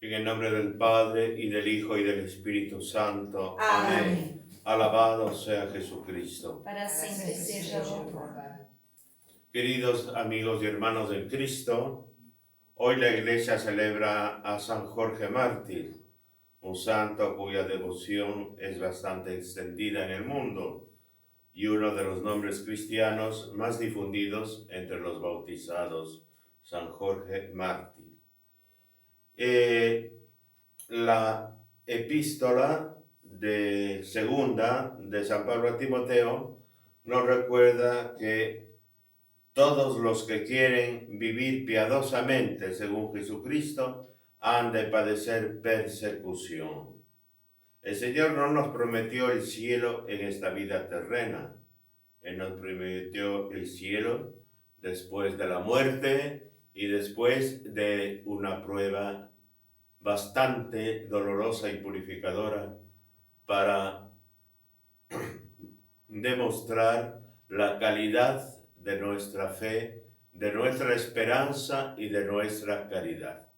En el nombre del Padre, y del Hijo, y del Espíritu Santo. Amén. Alabado sea Jesucristo. Para siempre sea louvado. Queridos amigos y hermanos en Cristo, hoy la Iglesia celebra a San Jorge Mártir, un santo cuya devoción es bastante extendida en el mundo y uno de los nombres cristianos más difundidos entre los bautizados, San Jorge Mártir. La epístola de segunda de San Pablo a Timoteo nos recuerda que todos los que quieren vivir piadosamente según Jesucristo han de padecer persecución. El Señor no nos prometió el cielo en esta vida terrena. Él nos prometió el cielo después de la muerte y después de una prueba bastante dolorosa y purificadora para demostrar la calidad de nuestra fe, de nuestra esperanza y de nuestra caridad.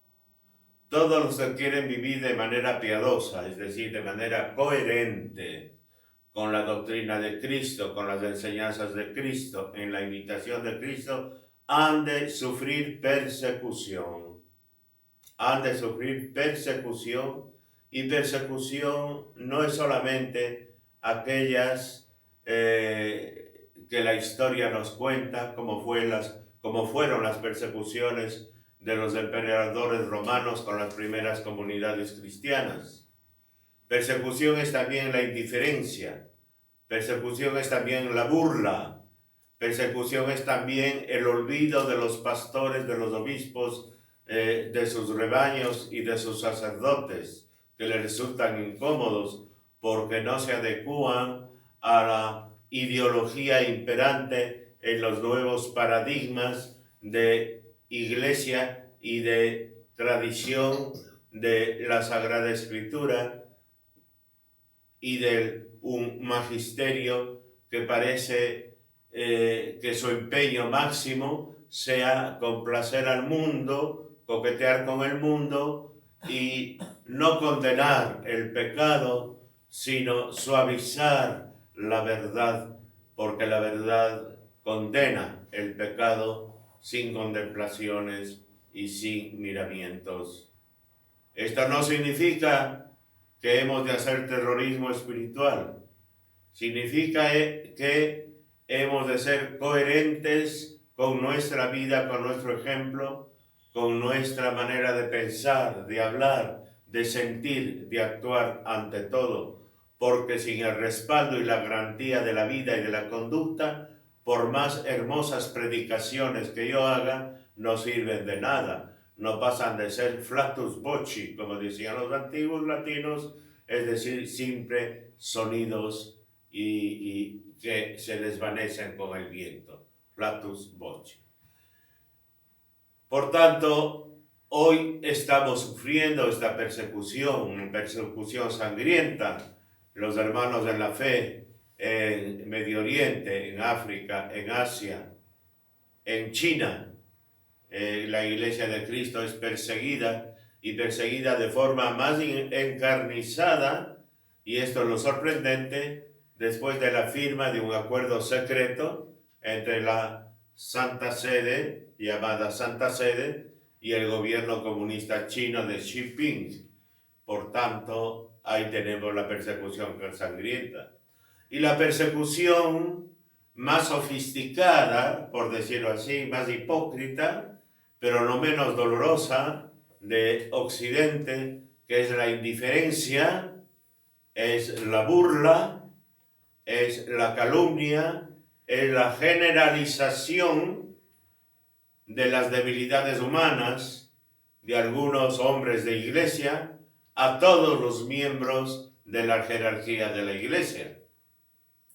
Todos los que quieren vivir de manera piadosa, es decir, de manera coherente con la doctrina de Cristo, con las enseñanzas de Cristo, en la imitación de Cristo, han de sufrir persecución. Han de sufrir persecución, y persecución no es solamente aquellas que la historia nos cuenta, como fueron las persecuciones de los emperadores romanos con las primeras comunidades cristianas. Persecución es también la indiferencia, persecución es también la burla, persecución es también el olvido de los pastores, de los obispos, de sus rebaños y de sus sacerdotes, que les resultan incómodos porque no se adecúan a la ideología imperante en los nuevos paradigmas de iglesia y de tradición de la Sagrada Escritura y de un magisterio que parece que su empeño máximo sea complacer al mundo, coquetear con el mundo y no condenar el pecado, sino suavizar la verdad, porque la verdad condena el pecado sin contemplaciones y sin miramientos. Esto no significa que hemos de hacer terrorismo espiritual. Significa que hemos de ser coherentes con nuestra vida, con nuestro ejemplo, con nuestra manera de pensar, de hablar, de sentir, de actuar ante todo, porque sin el respaldo y la garantía de la vida y de la conducta, por más hermosas predicaciones que yo haga, no sirven de nada, no pasan de ser flatus voci, como decían los antiguos latinos, es decir, simple sonidos y que se desvanecen con el viento, flatus voci. Por tanto, hoy estamos sufriendo esta persecución sangrienta. Los hermanos en la fe en Medio Oriente, en África, en Asia, en China, la Iglesia de Cristo es perseguida y perseguida de forma más encarnizada, y esto es lo sorprendente, después de la firma de un acuerdo secreto entre la Santa Sede, llamada Santa Sede, y el gobierno comunista chino de Xi Jinping. Por tanto, ahí tenemos la persecución sangrienta. Y la persecución más sofisticada, por decirlo así, más hipócrita, pero no menos dolorosa, de Occidente, que es la indiferencia, es la burla, es la calumnia, es la generalización de las debilidades humanas de algunos hombres de iglesia a todos los miembros de la jerarquía de la iglesia.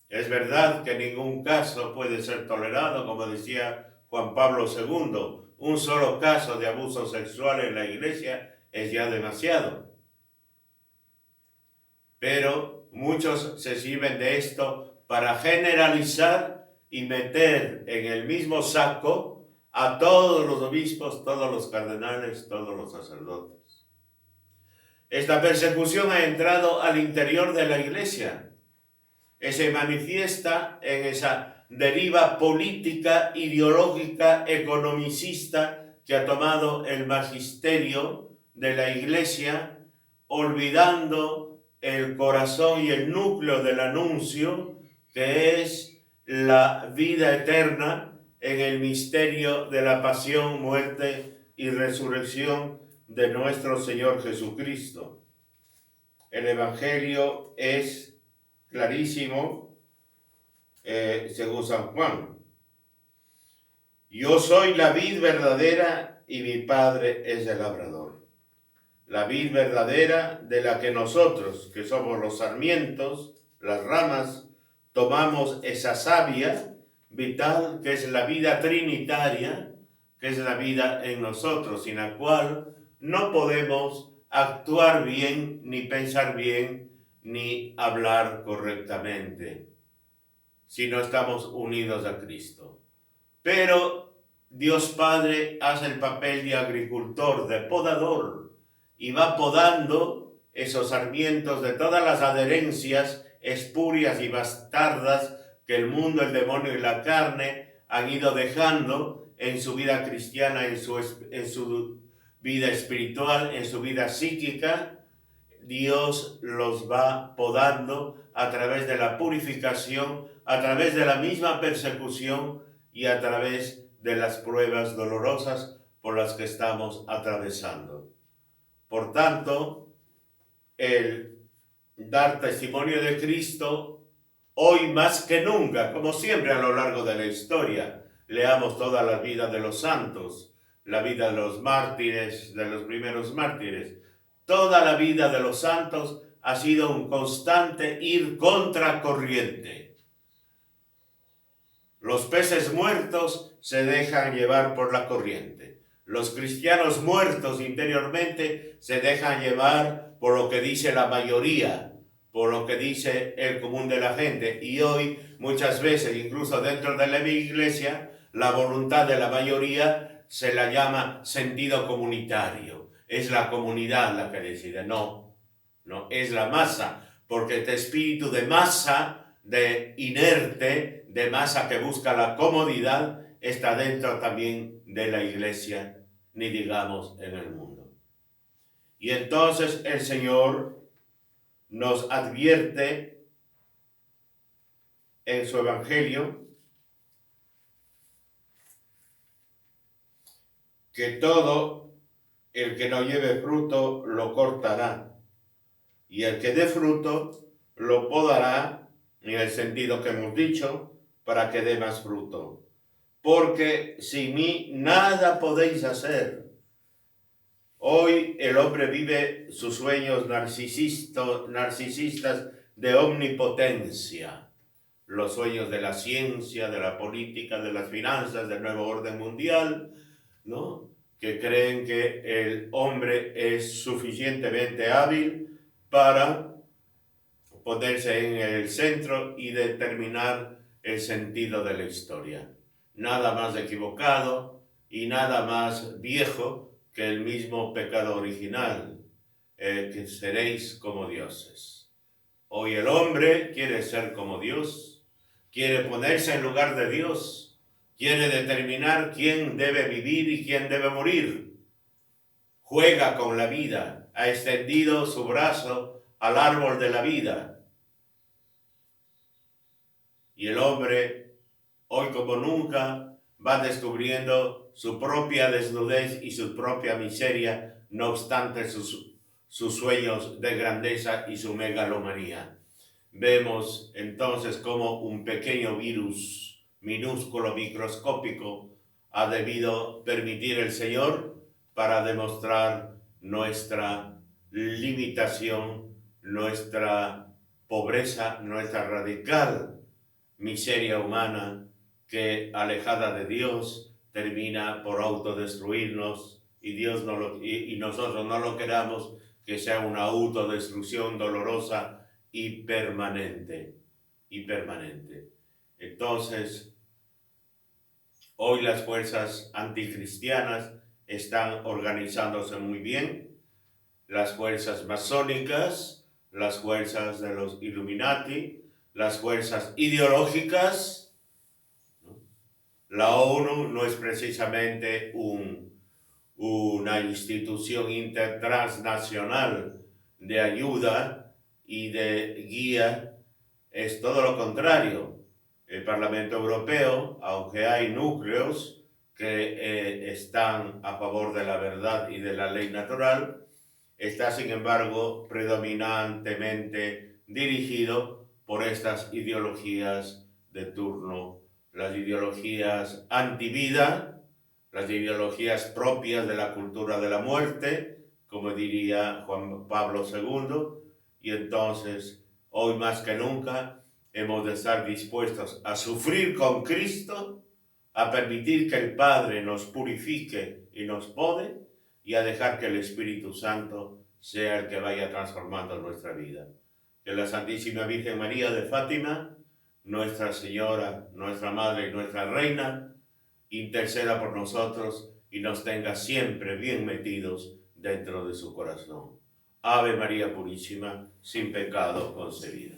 Es verdad que en ningún caso puede ser tolerado, como decía Juan Pablo II, un solo caso de abuso sexual en la iglesia es ya demasiado. Pero muchos se sirven de esto para generalizar y meter en el mismo saco a todos los obispos, todos los cardenales, todos los sacerdotes. Esta persecución ha entrado al interior de la Iglesia. Se manifiesta en esa deriva política, ideológica, economicista que ha tomado el magisterio de la Iglesia, olvidando el corazón y el núcleo del anuncio, que es la vida eterna en el misterio de la pasión, muerte y resurrección de nuestro Señor Jesucristo. El Evangelio es clarísimo, según San Juan. Yo soy la vid verdadera y mi Padre es el labrador. La vid verdadera de la que nosotros, que somos los sarmientos, las ramas, tomamos esa savia vital que es la vida trinitaria, que es la vida en nosotros, sin la cual no podemos actuar bien, ni pensar bien, ni hablar correctamente, si no estamos unidos a Cristo. Pero Dios Padre hace el papel de agricultor, de podador, y va podando esos sarmientos de todas las adherencias espurias y bastardas que el mundo, el demonio y la carne han ido dejando en su vida cristiana, en su vida espiritual, en su vida psíquica. Dios los va podando a través de la purificación, a través de la misma persecución y a través de las pruebas dolorosas por las que estamos atravesando. Por tanto, el dar testimonio de Cristo, hoy más que nunca, como siempre a lo largo de la historia, leamos toda la vida de los santos, la vida de los mártires, de los primeros mártires. Toda la vida de los santos ha sido un constante ir contra corriente. Los peces muertos se dejan llevar por la corriente. Los cristianos muertos interiormente se dejan llevar por lo que dice la mayoría, por lo que dice el común de la gente. Y hoy, muchas veces, incluso dentro de la Iglesia, la voluntad de la mayoría se la llama sentido comunitario. Es la comunidad la que decide. No, es la masa, porque este espíritu de masa, de inerte, de masa que busca la comodidad, está dentro también de la Iglesia, ni digamos en el mundo. Y entonces el Señor nos advierte en su Evangelio que todo el que no lleve fruto lo cortará, y el que dé fruto lo podará, en el sentido que hemos dicho, para que dé más fruto. Porque sin mí nada podéis hacer. Hoy el hombre vive sus sueños narcisistas de omnipotencia, los sueños de la ciencia, de la política, de las finanzas, del nuevo orden mundial, ¿no? Que creen que el hombre es suficientemente hábil para ponerse en el centro y determinar el sentido de la historia. Nada más equivocado y nada más viejo que el mismo pecado original, que seréis como dioses. Hoy el hombre quiere ser como Dios, quiere ponerse en lugar de Dios, quiere determinar quién debe vivir y quién debe morir. Juega con la vida, ha extendido su brazo al árbol de la vida. Y el hombre, hoy como nunca, va descubriendo su propia desnudez y su propia miseria, no obstante sus sueños de grandeza y su megalomanía. Vemos entonces cómo un pequeño virus, minúsculo, microscópico, ha debido permitir el Señor para demostrar nuestra limitación, nuestra pobreza, nuestra radical miseria humana que, alejada de Dios, termina por autodestruirnos, y nosotros no lo queramos, que sea una autodestrucción dolorosa y permanente. Entonces, hoy las fuerzas anticristianas están organizándose muy bien, las fuerzas masónicas, las fuerzas de los Illuminati, las fuerzas ideológicas. La ONU no es precisamente una institución intertransnacional de ayuda y de guía, es todo lo contrario. El Parlamento Europeo, aunque hay núcleos que están a favor de la verdad y de la ley natural, está sin embargo predominantemente dirigido por estas ideologías de turno, las ideologías antivida, las ideologías propias de la cultura de la muerte, como diría Juan Pablo II, y entonces hoy más que nunca hemos de estar dispuestos a sufrir con Cristo, a permitir que el Padre nos purifique y nos pode, y a dejar que el Espíritu Santo sea el que vaya transformando nuestra vida. Que la Santísima Virgen María de Fátima, Nuestra Señora, nuestra Madre y nuestra Reina, interceda por nosotros y nos tenga siempre bien metidos dentro de su corazón. Ave María Purísima, sin pecado concebida.